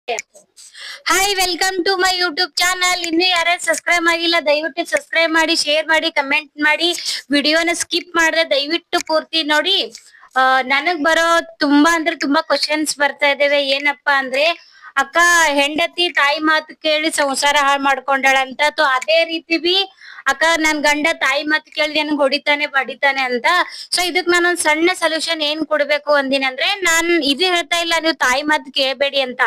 Hi, welcome to my YouTube channel. ಇನ್ನು ಯಾರು subscribe ಆಗಿಲ್ಲ ದಯವಿಟ್ಟು ಸಬ್ಸ್ಕ್ರೈಬ್ ಮಾಡಿ, ಶೇರ್ ಮಾಡಿ, ಕಮೆಂಟ್ ಮಾಡಿ. ವಿಡಿಯೋನ ಸ್ಕಿಪ್ ಮಾಡಿದ್ರೆ ದಯವಿಟ್ಟು ಪೂರ್ತಿ ನೋಡಿ. ನನಗ್ ಬರೋ ತುಂಬಾ ಅಂದ್ರೆ ತುಂಬಾ ಕ್ವಶನ್ಸ್ ಬರ್ತಾ ಇದಾವೆ. ಏನಪ್ಪಾ ಅಂದ್ರೆ, ಅಕ್ಕ ಹೆಂಡತಿ ತಾಯಿ ಮಾತು ಕೇಳಿ ಸಂಸಾರ ಹಾಳು ಮಾಡ್ಕೊಂಡಾಳಂತ. ಅದೇ ರೀತಿ ಬಿ ಅಕ್ಕ ನನ್ ಗಂಡ ತಾಯಿ ಮಾತು ಕೇಳಿ ನನ್ಗೆ ಹೊಡಿತಾನೆ ಬಡಿತಾನೆ ಅಂತ. ಸೊ ಇದಕ್ ನಾನೊಂದ್ ಸಣ್ಣ ಸೊಲ್ಯೂಷನ್ ಏನ್ ಕೊಡ್ಬೇಕು ಅಂದಿನಂದ್ರೆ, ನಾನ್ ಇದು ಹೇಳ್ತಾ ಇಲ್ಲ ನೀವು ತಾಯಿ ಮಾತು ಕೇಳಬೇಡಿ ಅಂತ.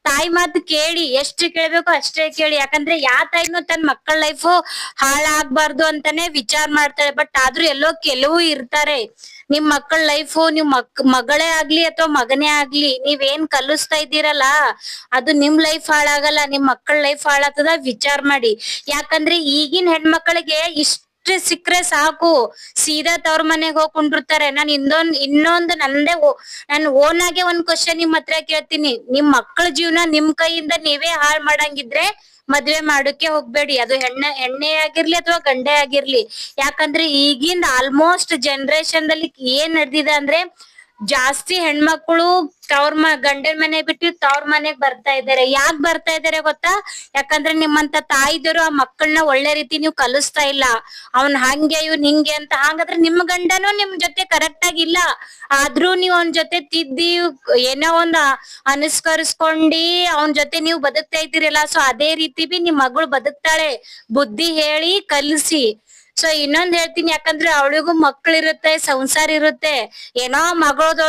ತಾಯಿ ಮಾತು ಕೇಳಿ, ಎಷ್ಟು ಕೇಳ್ಬೇಕು ಅಷ್ಟೇ ಕೇಳಿ. ಯಾಕಂದ್ರೆ ಯಾವ ತಾಯಿನೂ ತನ್ನ ಮಕ್ಕಳ ಲೈಫ್ ಹಾಳಾಗ್ಬಾರ್ದು ಅಂತಾನೆ ವಿಚಾರ ಮಾಡ್ತಾರೆ. ಬಟ್ ಆದ್ರೂ ಎಲ್ಲೋ ಕೆಲವು ಇರ್ತಾರೆ, ನಿಮ್ ಮಕ್ಕಳ ಲೈಫ್ ನಿಮ್ ಮಗಳೇ ಆಗ್ಲಿ ಅಥವಾ ಮಗನೇ ಆಗ್ಲಿ, ನೀವೇನ್ ಕಲಿಸ್ತಾ ಇದ್ದೀರಲ್ಲ ಅದು ನಿಮ್ ಲೈಫ್ ಹಾಳಾಗಲ್ಲ, ನಿಮ್ ಮಕ್ಕಳ ಲೈಫ್ ಹಾಳಾಗ್ತದ. ವಿಚಾರ ಮಾಡಿ. ಯಾಕಂದ್ರೆ ಈಗಿನ ಹೆಣ್ಮಕ್ಳಿಗೆ ಇಷ್ಟ ಸಿಕ್ಕ್ರೆ ಸಾಕು, ಸೀದಾ ತವ್ರ ಮನೆಗ್ ಹೋಗ್ ಕುಂಡಿರ್ತಾರೆ. ನಾನ್ ಇನ್ನೊಂದು ನಂದೇ ನನ್ ಓನ್ ಆಗೆ ಒಂದ್ ಕ್ವಶನ್ ನಿಮ್ ಹತ್ರ ಕೇಳ್ತೀನಿ. ನಿಮ್ ಮಕ್ಕಳ ಜೀವನ ನಿಮ್ ಕೈಯಿಂದ ನೀವೇ ಹಾಳ್ ಮಾಡಂಗಿದ್ರೆ ಮದ್ವೆ ಮಾಡೋಕೆ ಹೋಗ್ಬೇಡಿ. ಅದು ಹೆಣ್ಣೆ ಆಗಿರ್ಲಿ ಅಥವಾ ಗಂಡೆ ಆಗಿರ್ಲಿ. ಯಾಕಂದ್ರೆ ಈಗಿಂದ ಆಲ್ಮೋಸ್ಟ್ ಜನರೇಷನ್ ದಲ್ಲಿ ಏನ್ ನಡೆದಿದೆ ಅಂದ್ರೆ, ಜಾಸ್ತಿ ಹೆಣ್ಮಕ್ಳು ಗಂಡನ ಮನೆ ಬಿಟ್ಟು ತವ್ರ ಮನೆಗ್ ಬರ್ತಾ ಇದಾರೆ. ಯಾಕೆ ಬರ್ತಾ ಇದಾರೆ ಗೊತ್ತಾ? ಯಾಕಂದ್ರೆ ನಿಮ್ಮಂತ ತಾಯಿದರು ಆ ಮಕ್ಕಳನ್ನ ಒಳ್ಳೆ ರೀತಿ ನೀವು ಕಲಿಸ್ತಾ ಇಲ್ಲ. ಅವ್ನ್ ಹಂಗೆ ಇವ್ನ್ ಹಿಂಗೆ ಅಂತ. ಹಾಗಾದ್ರೆ ನಿಮ್ ಗಂಡನು ನಿಮ್ ಜೊತೆ ಕರೆಕ್ಟ್ ಆಗಿಲ್ಲ, ಆದ್ರೂ ನೀವ್ ಅವನ್ ಜೊತೆ ತಿದ್ದಿ ಏನೋ ಒಂದ್ ಅನುಸ್ಕರಿಸ್ಕೊಂಡಿ ಅವನ್ ಜೊತೆ ನೀವು ಬದುಕ್ತಾ ಇದ್ದೀರಲ್ಲ. ಸೊ ಅದೇ ರೀತಿ ಬಿ ನಿಮ್ ಮಗಳು ಬದುಕ್ತಾಳೆ. ಬುದ್ಧಿ ಹೇಳಿ ಕಲಿಸಿ. ಸೊ ಇನ್ನೊಂದ್ ಹೇಳ್ತೀನಿ, ಯಾಕಂದ್ರೆ ಅವಳಿಗೂ ಮಕ್ಳಿರುತ್ತೆ, ಸಂಸಾರ ಇರುತ್ತೆ. ಏನೋ ಮಗಳದ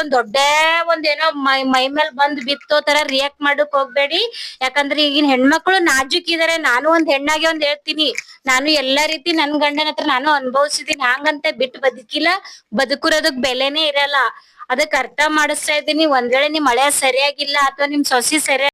ಒಂದ್ ಏನೋ ಮೈ ಮೇಲ್ ಬಂದ್ ಬಿತ್ತೋ ತರ ರಿಯಾಕ್ಟ್ ಮಾಡಕ್ ಹೋಗ್ಬೇಡಿ. ಯಾಕಂದ್ರೆ ಈಗಿನ ಹೆಣ್ಮಕ್ಳು ನಾಜುಕ್ ಇದಾರೆ. ನಾನು ಒಂದ್ ಹೆಣ್ಣಾಗೆ ಒಂದ್ ಹೇಳ್ತೀನಿ, ನಾನು ಎಲ್ಲಾ ರೀತಿ ನನ್ ಗಂಡನ ಹತ್ರ ನಾನು ಅನುಭವಿಸಿದೀನಿ. ಹಂಗಂತ ಬಿಟ್ಟು ಬದುಕಿಲ್ಲ, ಬದುಕಿರೋದಕ್ ಬೆಲೆನೇ ಇರಲ್ಲ. ಅದಕ್ ಅರ್ಥ ಮಾಡಿಸ್ತಾ ಇದ್ದೀನಿ. ಒಂದ್ ವೇಳೆ ನಿಮ್ ಹಳೆ ಸರಿಯಾಗಿಲ್ಲ ಅಥವಾ ನಿಮ್ ಸೊಸಿ ಸರಿಯಾಗಿ